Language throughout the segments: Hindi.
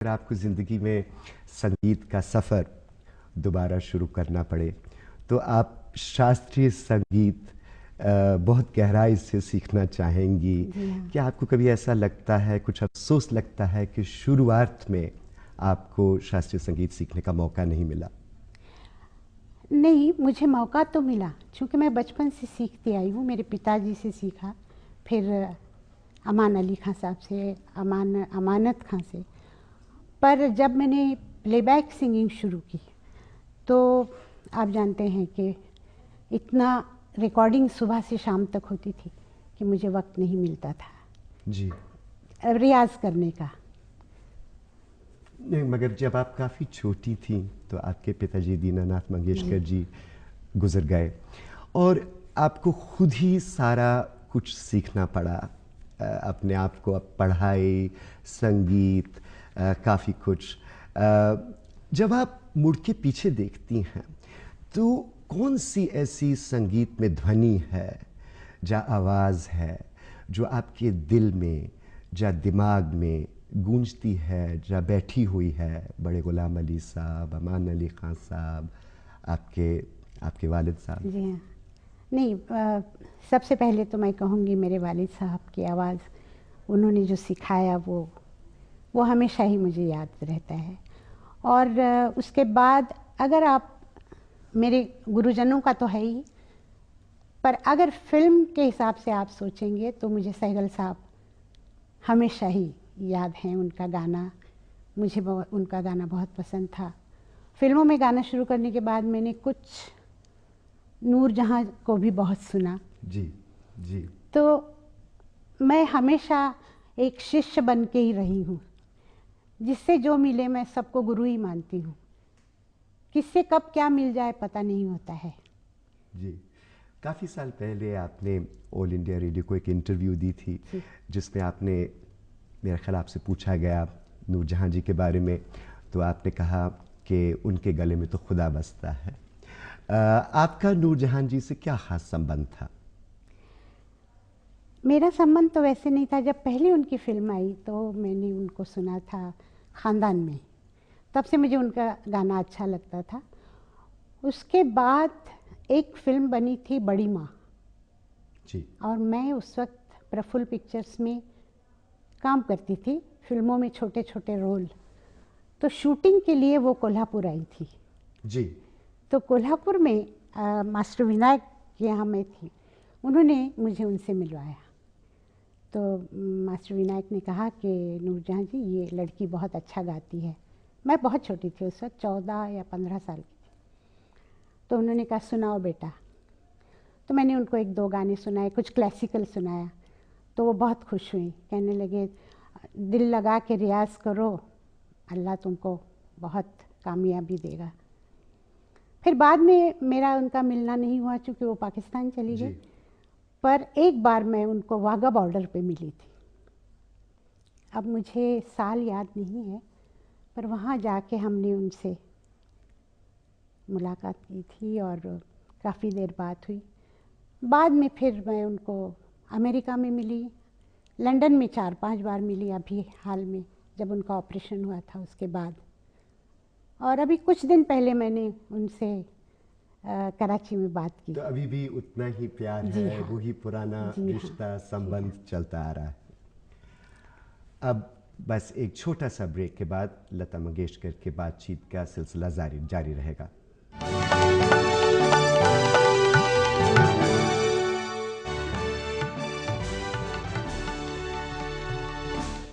अगर आपको ज़िंदगी में संगीत का सफ़र दोबारा शुरू करना पड़े तो आप शास्त्रीय संगीत बहुत गहराई से सीखना चाहेंगी। क्या आपको कभी ऐसा लगता है, कुछ अफसोस लगता है कि शुरुआत में आपको शास्त्रीय संगीत सीखने का मौका नहीं मिला? नहीं, मुझे मौका तो मिला, क्योंकि मैं बचपन से सीखती आई हूँ। मेरे पिताजी से सीखा, फिर अमान अली खां साहब से, अमानत खां से। पर जब मैंने प्लेबैक सिंगिंग शुरू की तो आप जानते हैं कि इतना रिकॉर्डिंग सुबह से शाम तक होती थी कि मुझे वक्त नहीं मिलता था जी रियाज़ करने का। नहीं, मगर जब आप काफ़ी छोटी थी तो आपके पिताजी दीनानाथ मंगेशकर जी गुजर गए और आपको खुद ही सारा कुछ सीखना पड़ा। अपने आप को, अब पढ़ाई, संगीत, काफ़ी कुछ। जब आप मुड़ के पीछे देखती हैं तो कौन सी ऐसी संगीत में ध्वनि है, या आवाज़ है जो आपके दिल में, या दिमाग में गूंजती है, या बैठी हुई है? बड़े गुलाम अली साहब, अमान अली खां साहब, आपके वालिद साहब। जी हाँ। नहीं, सबसे पहले तो मैं कहूँगी मेरे वालिद साहब की आवाज़, उन्होंने जो सिखाया वो हमेशा ही मुझे याद रहता है। और उसके बाद अगर आप, मेरे गुरुजनों का तो है ही, पर अगर फिल्म के हिसाब से आप सोचेंगे तो मुझे सहगल साहब हमेशा ही याद हैं। उनका गाना, मुझे उनका गाना बहुत पसंद था। फिल्मों में गाना शुरू करने के बाद मैंने कुछ नूरजहां को भी बहुत सुना। जी जी। तो मैं हमेशा एक शिष्य बन के ही रही हूँ, जिससे जो मिले मैं सबको गुरु ही मानती हूँ। किससे कब क्या मिल जाए पता नहीं होता है। जी, काफ़ी साल पहले आपने ऑल इंडिया रेडियो को एक इंटरव्यू दी थी जिसमें आपने, मेरे ख्याल आपसे पूछा गया नूरजहां जी के बारे में, तो आपने कहा कि उनके गले में तो खुदा बसता है। आपका नूरजहां जी से क्या ख़ास संबंध था? मेरा संबंध तो वैसे नहीं था। जब पहले उनकी फिल्म आई तो मैंने उनको सुना था ख़ानदान में, तब से मुझे उनका गाना अच्छा लगता था। उसके बाद एक फिल्म बनी थी बड़ी माँ जी। और मैं उस वक्त प्रफुल्ल पिक्चर्स में काम करती थी, फिल्मों में छोटे छोटे रोल। तो शूटिंग के लिए वो कोल्हापुर आई थी। जी। तो कोल्हापुर में मास्टर विनायक के यहाँ मैं थी, उन्होंने मुझे उनसे मिलवाया। तो मास्टर विनायक ने कहा कि नूरजहां जी, ये लड़की बहुत अच्छा गाती है। मैं बहुत छोटी थी उस वक्त, 14 या 15 साल की थी। तो उन्होंने कहा सुनाओ बेटा। तो मैंने उनको एक दो गाने सुनाए, कुछ क्लासिकल सुनाया, तो वो बहुत खुश हुई। कहने लगे दिल लगा के रियाज़ करो, अल्लाह तुमको बहुत कामयाबी देगा। फिर बाद में मेरा उनका मिलना नहीं हुआ, चूँकि वो पाकिस्तान चली गई। पर एक बार मैं उनको वाघा बॉर्डर पे मिली थी। अब मुझे साल याद नहीं है, पर वहाँ जाके हमने उनसे मुलाकात की थी और काफ़ी देर बात हुई। बाद में फिर मैं उनको अमेरिका में मिली, लंदन में 4-5 बार मिली, अभी हाल में जब उनका ऑपरेशन हुआ था उसके बाद। और अभी कुछ दिन पहले मैंने उनसे कराची में बात की। तो अभी भी उतना ही प्यार है, हाँ, वही पुराना रिश्ता, संबंध चलता आ रहा है। अब बस एक छोटा सा ब्रेक के बाद लता मंगेशकर के बातचीत का सिलसिला जारी रहेगा।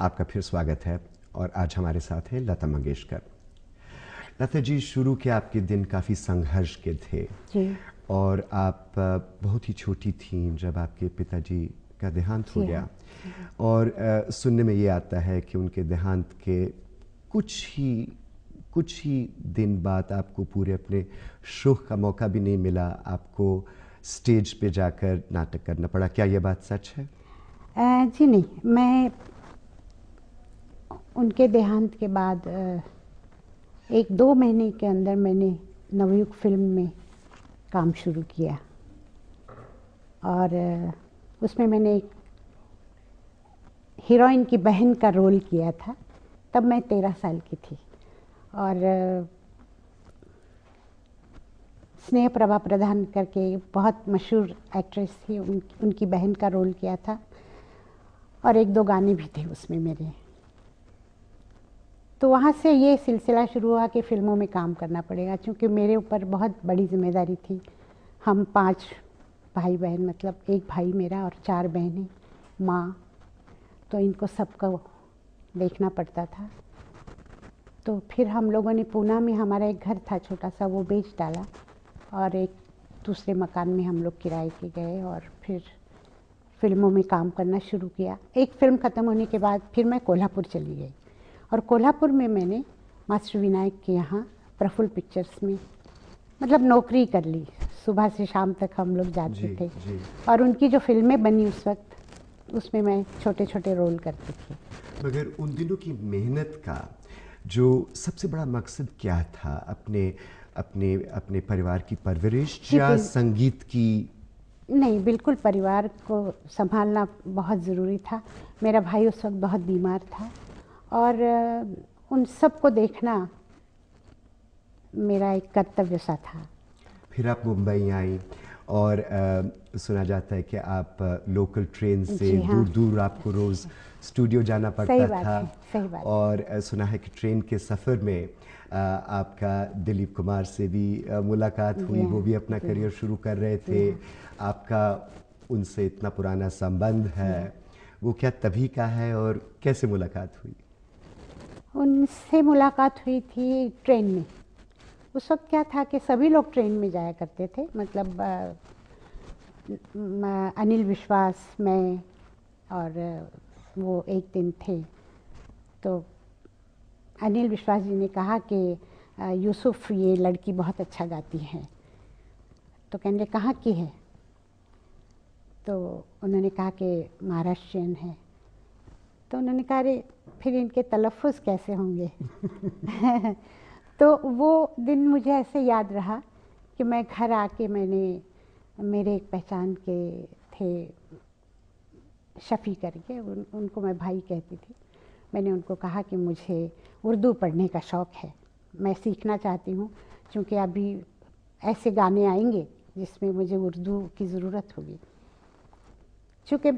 आपका फिर स्वागत है और आज हमारे साथ हैं लता मंगेशकर। लता जी, शुरू के आपके दिन काफ़ी संघर्ष के थे जी। और आप बहुत ही छोटी थीं जब आपके पिताजी का देहांत हो गया। और सुनने में ये आता है कि उनके देहांत के कुछ ही दिन बाद आपको पूरे अपने शो का मौका भी नहीं मिला, आपको स्टेज पे जाकर नाटक करना पड़ा। क्या ये बात सच है? जी नहीं, मैं उनके देहांत के बाद 1-2 महीने के अंदर मैंने नवयुग फिल्म में काम शुरू किया और उसमें मैंने एक हीरोइन की बहन का रोल किया था तब मैं 13 साल की थी। और स्नेह प्रभा प्रधान करके बहुत मशहूर एक्ट्रेस थी, उनकी बहन का रोल किया था, और 1-2 गाने भी थे उसमें मेरे। तो वहाँ से ये सिलसिला शुरू हुआ कि फ़िल्मों में काम करना पड़ेगा, क्योंकि मेरे ऊपर बहुत बड़ी जिम्मेदारी थी। हम 5 भाई बहन, मतलब 1 भाई मेरा और 4 बहनें, माँ, तो इनको सबको देखना पड़ता था। तो फिर हम लोगों ने पूना में, हमारा एक घर था छोटा सा, वो बेच डाला और एक दूसरे मकान में हम लोग किराए के गए और फिर फिल्मों में काम करना शुरू किया। एक फिल्म ख़त्म होने के बाद फिर मैं कोल्हापुर चली गई, और कोल्हापुर में मैंने मास्टर विनायक के यहाँ प्रफुल्ल पिक्चर्स में मतलब नौकरी कर ली। सुबह से शाम तक हम लोग जाते थे, और उनकी जो फिल्में बनी उस वक्त, उसमें मैं छोटे छोटे रोल करती थी। मगर उन दिनों की मेहनत का जो सबसे बड़ा मकसद क्या था? अपने अपने अपने परिवार की परवरिश या संगीत की? नहीं, बिल्कुल परिवार को संभालना बहुत ज़रूरी था। मेरा भाई उस वक्त बहुत बीमार था, और उन सबको देखना मेरा एक कर्तव्य सा था। फिर आप मुंबई आई, और सुना जाता है कि आप लोकल ट्रेन से दूर दूर आपको रोज़ स्टूडियो जाना पड़ता था। सही बात। और सुना है कि ट्रेन के सफ़र में आपका दिलीप कुमार से भी मुलाकात हुई, वो भी अपना करियर शुरू कर रहे थे। आपका उनसे इतना पुराना संबंध है, वो क्या तभी का है और कैसे मुलाकात हुई? उनसे मुलाकात हुई थी ट्रेन में। उस वक्त क्या था कि सभी लोग ट्रेन में जाया करते थे, मतलब अनिल विश्वास, मैं और वो एक दिन थे। तो अनिल विश्वास जी ने कहा कि यूसुफ, ये लड़की बहुत अच्छा गाती है। तो कहने कहाँ की है? तो उन्होंने कहा कि महाराष्ट्रियन है। तो उन्होंने कहा अरे फिर इनके तलफ़ुज़ कैसे होंगे? तो वो दिन मुझे ऐसे याद रहा कि मैं घर आके मेरे एक पहचान के थे शफ़ी करके, उनको मैं भाई कहती थी। मैंने उनको कहा कि मुझे उर्दू पढ़ने का शौक़ है, मैं सीखना चाहती हूँ, क्योंकि अभी ऐसे गाने आएंगे जिसमें मुझे उर्दू की ज़रूरत होगी। चूँकि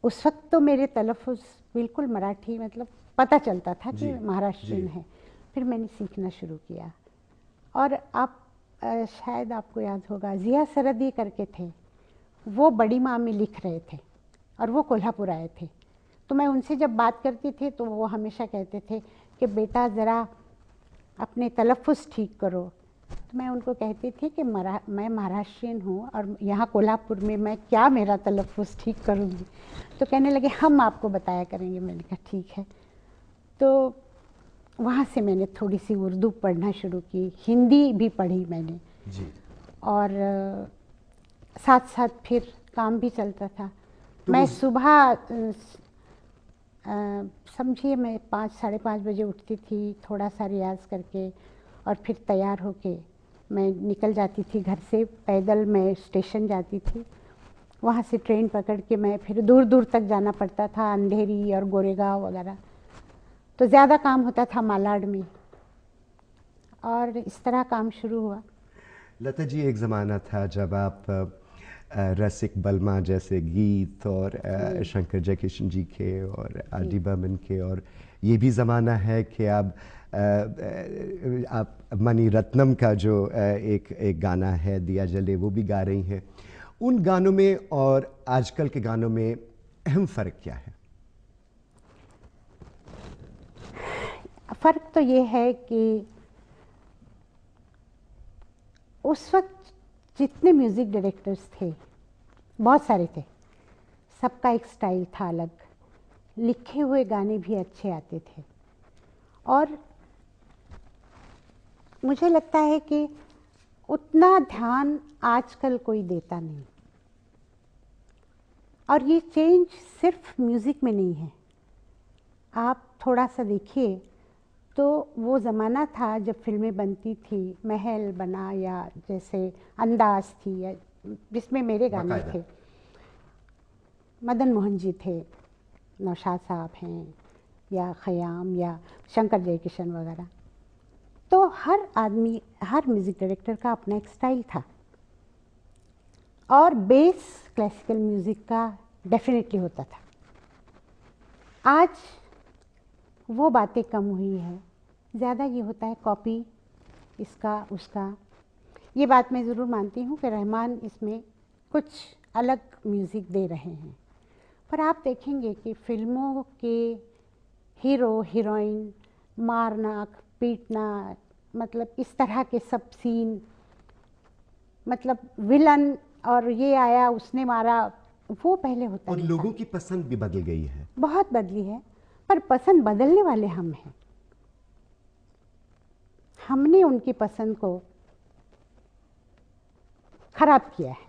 उस वक्त तो मेरे तलफ़ुज़ बिल्कुल मराठी, मतलब पता चलता था कि महाराष्ट्रियन है। फिर मैंने सीखना शुरू किया। और आप शायद आपको याद होगा, ज़िया सरदी करके थे, वो बड़ी माँ में लिख रहे थे और वो कोल्हापुर आए थे। तो मैं उनसे जब बात करती थी तो वो हमेशा कहते थे कि बेटा ज़रा अपने तलफ़ुज़ ठीक करो। तो मैं उनको कहती थी कि मैं महाराष्ट्रियन हूँ और यहाँ कोल्हापुर में मैं क्या मेरा तलफ़ुज़ ठीक करूँगी। तो कहने लगे हम आपको बताया करेंगे। मैंने कहा ठीक है। तो वहाँ से मैंने थोड़ी सी उर्दू पढ़ना शुरू की, हिंदी भी पढ़ी मैंने जी। और साथ साथ फिर काम भी चलता था। तो मैं सुबह समझिए मैं 5 साढ़े 5 बजे उठती थी, थोड़ा सा रियाज़ करके, और फिर तैयार होके मैं निकल जाती थी घर से। पैदल मैं स्टेशन जाती थी, वहाँ से ट्रेन पकड़ के मैं फिर दूर दूर तक जाना पड़ता था, अंधेरी और गोरेगांव वगैरह। तो ज़्यादा काम होता था मालाड में, और इस तरह काम शुरू हुआ। लता जी, एक ज़माना था जब आप रसिक बलमा जैसे गीत और शंकर जयकिशन जी के और आर डी बर्मन के, और ये भी ज़माना है कि आप मणि रत्नम का जो एक गाना है दिया जले, वो भी गा रही हैं। उन गानों में और आजकल के गानों में अहम फ़र्क क्या है? फ़र्क तो ये है कि उस वक्त जितने म्यूज़िक डायरेक्टर्स थे, बहुत सारे थे, सबका एक स्टाइल था अलग, लिखे हुए गाने भी अच्छे आते थे। और मुझे लगता है कि उतना ध्यान आजकल कोई देता नहीं। और ये चेंज सिर्फ म्यूज़िक में नहीं है। आप थोड़ा सा देखिए तो वो ज़माना था जब फिल्में बनती थी, महल बना या जैसे अंदाज़ थी, या जिसमें मेरे गाने थे, मदन मोहन जी थे, नौशाद साहब हैं, या ख़याम या शंकर जयकिशन वगैरह। तो हर आदमी, हर म्यूज़िक डायरेक्टर का अपना एक स्टाइल था और बेस क्लासिकल म्यूज़िक का डेफिनेटली होता था। आज वो बातें कम हुई है, ज़्यादा ये होता है कॉपी इसका उसका। ये बात मैं ज़रूर मानती हूँ कि रहमान इसमें कुछ अलग म्यूज़िक दे रहे हैं, पर आप देखेंगे कि फिल्मों के हीरो हीरोइन मारना पीटना, मतलब इस तरह के सब सीन, मतलब विलन और ये आया उसने मारा, वो पहले होता और नहीं लोगों था। की पसंद भी बदल गई है, बहुत बदली है, पर पसंद बदलने वाले हम हैं। हमने उनकी पसंद को खराब किया है।